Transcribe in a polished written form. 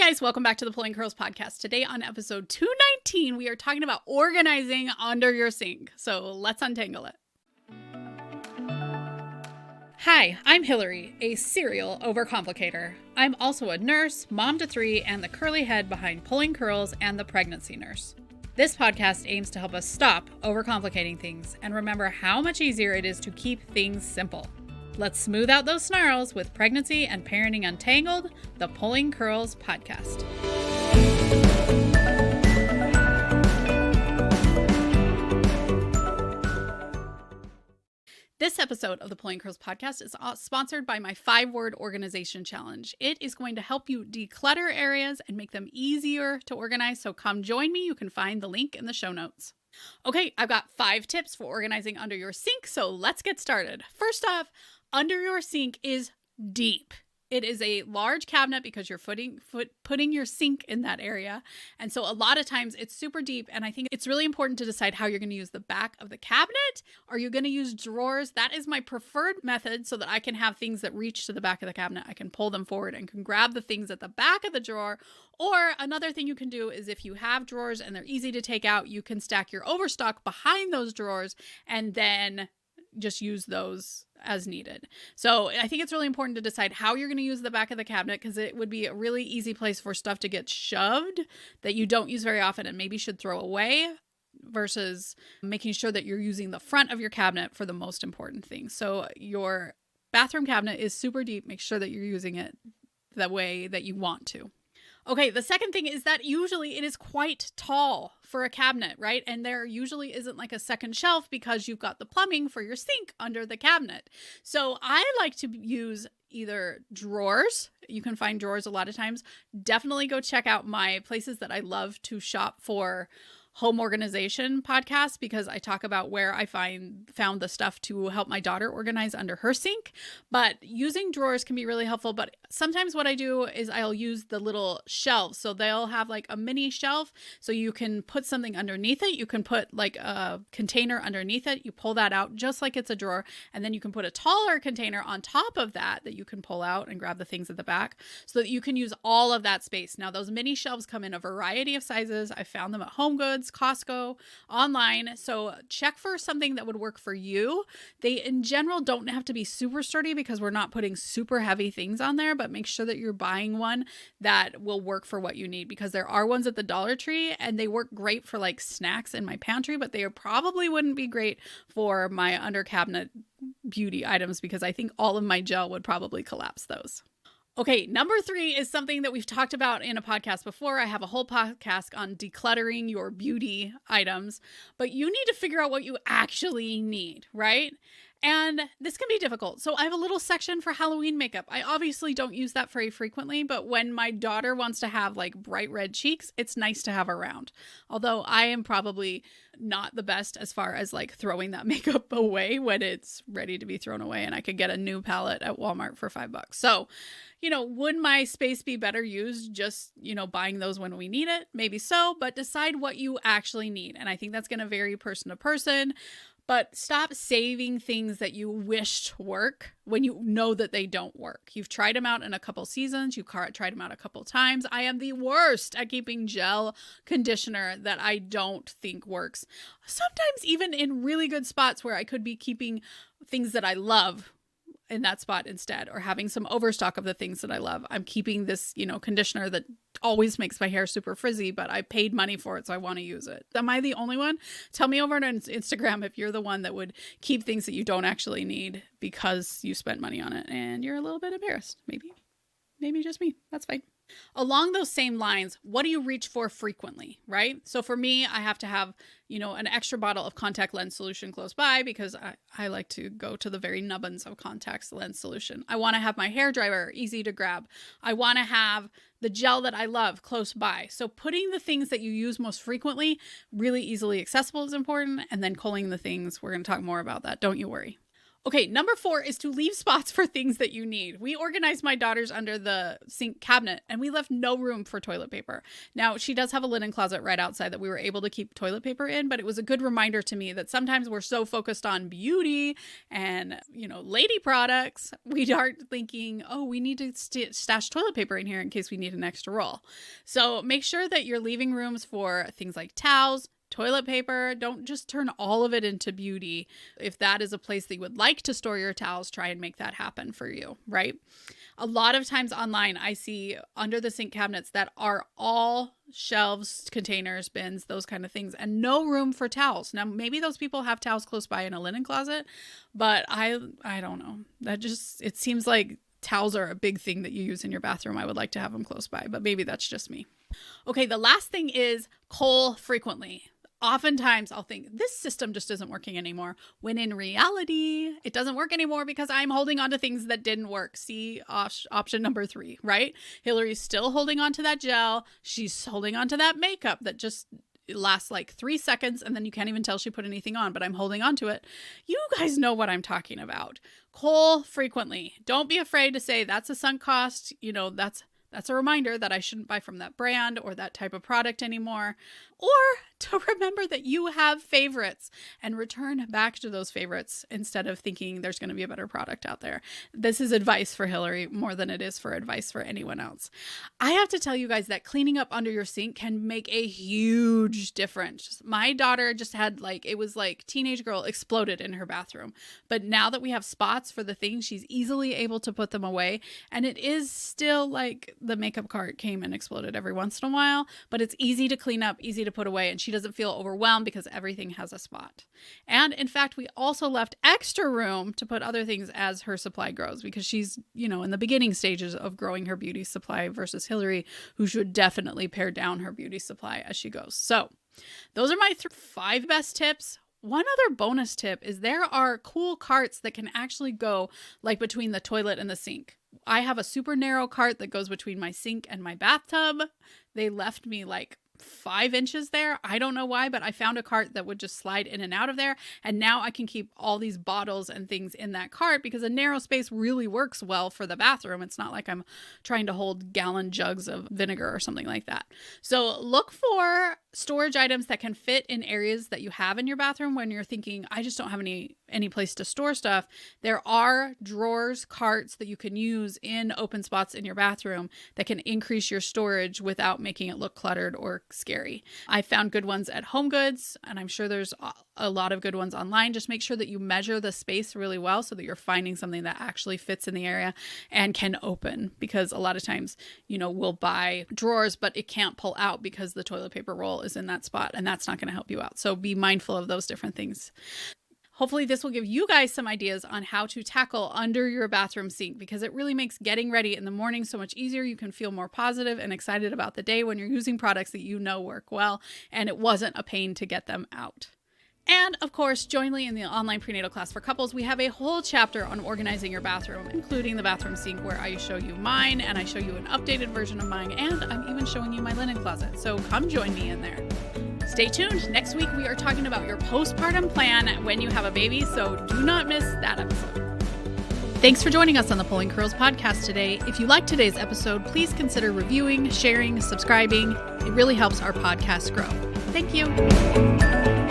guys, welcome back to the Pulling Curls podcast. Today on episode 219, we are talking about organizing under your sink. So let's untangle it. Hi, I'm Hillary, a serial overcomplicator. I'm also a nurse, mom to three, and the curly head behind Pulling Curls and the Pregnancy Nurse. This podcast aims to help us stop overcomplicating things and remember how much easier it is to keep things simple. Let's smooth out those snarls with Pregnancy and Parenting Untangled, the Pulling Curls podcast. This episode of the Pulling Curls podcast is sponsored by my 5-word organization challenge. It is going to help you declutter areas and make them easier to organize. So come join me. You can find the link in the show notes. Okay, I've got 5 tips for organizing under your sink. So let's get started. First off, under your sink is deep. It is a large cabinet because you're putting your sink in that area. And so a lot of times it's super deep. And I think it's really important to decide how you're going to use the back of the cabinet. Are you going to use drawers? That is my preferred method so that I can have things that reach to the back of the cabinet. I can pull them forward and can grab the things at the back of the drawer. Or another thing you can do is if you have drawers and they're easy to take out, you can stack your overstock behind those drawers and then just use those as needed. So I think it's really important to decide how you're going to use the back of the cabinet because it would be a really easy place for stuff to get shoved that you don't use very often and maybe should throw away versus making sure that you're using the front of your cabinet for the most important things. So your bathroom cabinet is super deep. Make sure that you're using it the way that you want to. Okay, the second thing is that usually it is quite tall for a cabinet, right? And there usually isn't like a second shelf because you've got the plumbing for your sink under the cabinet. So I like to use either drawers. You can find drawers a lot of times. Definitely go check out my places that I love to shop for home organization podcast because I talk about where I found the stuff to help my daughter organize under her sink. But using drawers can be really helpful. But sometimes what I do is I'll use the little shelves. So they'll have like a mini shelf. So you can put something underneath it. You can put like a container underneath it. You pull that out just like it's a drawer. And then you can put a taller container on top of that you can pull out and grab the things at the back so that you can use all of that space. Now those mini shelves come in a variety of sizes. I found them at HomeGoods, Costco, online. So check for something that would work for you. They in general don't have to be super sturdy because we're not putting super heavy things on there, but make sure that you're buying one that will work for what you need because there are ones at the Dollar Tree and they work great for like snacks in my pantry, but they probably wouldn't be great for my under cabinet beauty items because I think all of my gel would probably collapse those. Okay, number 3 is something that we've talked about in a podcast before. I have a whole podcast on decluttering your beauty items, but you need to figure out what you actually need, right? And this can be difficult. So I have a little section for Halloween makeup. I obviously don't use that very frequently, but when my daughter wants to have like bright red cheeks, it's nice to have around. Although I am probably not the best as far as like throwing that makeup away when it's ready to be thrown away and I could get a new palette at Walmart for $5. So, would my space be better used just, buying those when we need it? Maybe so, but decide what you actually need. And I think that's going to vary person to person. But stop saving things that you wished work when you know that they don't work. You've tried them out in a couple seasons. You've tried them out a couple times. I am the worst at keeping gel conditioner that I don't think works. Sometimes even in really good spots where I could be keeping things that I love in that spot instead, or having some overstock of the things that I love. I'm keeping this, conditioner that always makes my hair super frizzy, but I paid money for it, so I want to use it. Am I the only one? Tell me over on Instagram if you're the one that would keep things that you don't actually need because you spent money on it and you're a little bit embarrassed. Maybe just me. That's fine. Along those same lines, what do you reach for frequently, right? So for me, I have to have, an extra bottle of contact lens solution close by because I like to go to the very nubbins of contact lens solution. I want to have my hair dryer easy to grab. I want to have the gel that I love close by. So putting the things that you use most frequently really easily accessible is important. And then culling the things, we're going to talk more about that. Don't you worry. Okay, number 4 is to leave spots for things that you need. We organized my daughter's under the sink cabinet and we left no room for toilet paper. Now, she does have a linen closet right outside that we were able to keep toilet paper in, but it was a good reminder to me that sometimes we're so focused on beauty and, lady products, we aren't thinking, oh, we need to stash toilet paper in here in case we need an extra roll. So make sure that you're leaving rooms for things like towels, toilet paper. Don't just turn all of it into beauty. If that is a place that you would like to store your towels, try and make that happen for you, right? A lot of times online, I see under the sink cabinets that are all shelves, containers, bins, those kind of things, and no room for towels. Now, maybe those people have towels close by in a linen closet, but I don't know. It seems like towels are a big thing that you use in your bathroom. I would like to have them close by, but maybe that's just me. Okay, the last thing is cull frequently. Oftentimes I'll think this system just isn't working anymore, when in reality, it doesn't work anymore because I'm holding on to things that didn't work. See option number 3, right? Hillary's still holding on to that gel. She's holding on to that makeup that just lasts like 3 seconds and then you can't even tell she put anything on, but I'm holding on to it. You guys know what I'm talking about. Cull frequently. Don't be afraid to say that's a sunk cost. That's a reminder that I shouldn't buy from that brand or that type of product anymore. Or to remember that you have favorites and return back to those favorites instead of thinking there's going to be a better product out there. This is advice for Hillary more than it is for advice for anyone else. I have to tell you guys that cleaning up under your sink can make a huge difference. My daughter just had it was like teenage girl exploded in her bathroom. But now that we have spots for the things, she's easily able to put them away. And it is still like the makeup cart came and exploded every once in a while, but it's easy to clean up, easy to put away, and she doesn't feel overwhelmed because everything has a spot. And in fact, we also left extra room to put other things as her supply grows because she's, in the beginning stages of growing her beauty supply versus Hillary, who should definitely pare down her beauty supply as she goes. So those are my 5 best tips. One other bonus tip is there are cool carts that can actually go between the toilet and the sink. I have a super narrow cart that goes between my sink and my bathtub. They left me 5 inches there. I don't know why, but I found a cart that would just slide in and out of there. And now I can keep all these bottles and things in that cart because a narrow space really works well for the bathroom. It's not like I'm trying to hold gallon jugs of vinegar or something like that. So look for storage items that can fit in areas that you have in your bathroom when you're thinking, I just don't have any place to store stuff. There are drawers, carts that you can use in open spots in your bathroom that can increase your storage without making it look cluttered or scary. I found good ones at Home Goods, and I'm sure there's a lot of good ones online. Just make sure that you measure the space really well so that you're finding something that actually fits in the area and can open, because a lot of times, we'll buy drawers, but it can't pull out because the toilet paper roll is in that spot, and that's not going to help you out. So be mindful of those different things. Hopefully this will give you guys some ideas on how to tackle under your bathroom sink, because it really makes getting ready in the morning so much easier. You can feel more positive and excited about the day when you're using products that work well, and it wasn't a pain to get them out. And of course, join me in the online prenatal class for couples. We have a whole chapter on organizing your bathroom, including the bathroom sink, where I show you mine and I show you an updated version of mine, and I'm even showing you my linen closet. So come join me in there. Stay tuned. Next week, we are talking about your postpartum plan when you have a baby, so do not miss that episode. Thanks for joining us on the Pulling Curls podcast today. If you liked today's episode, please consider reviewing, sharing, subscribing. It really helps our podcast grow. Thank you.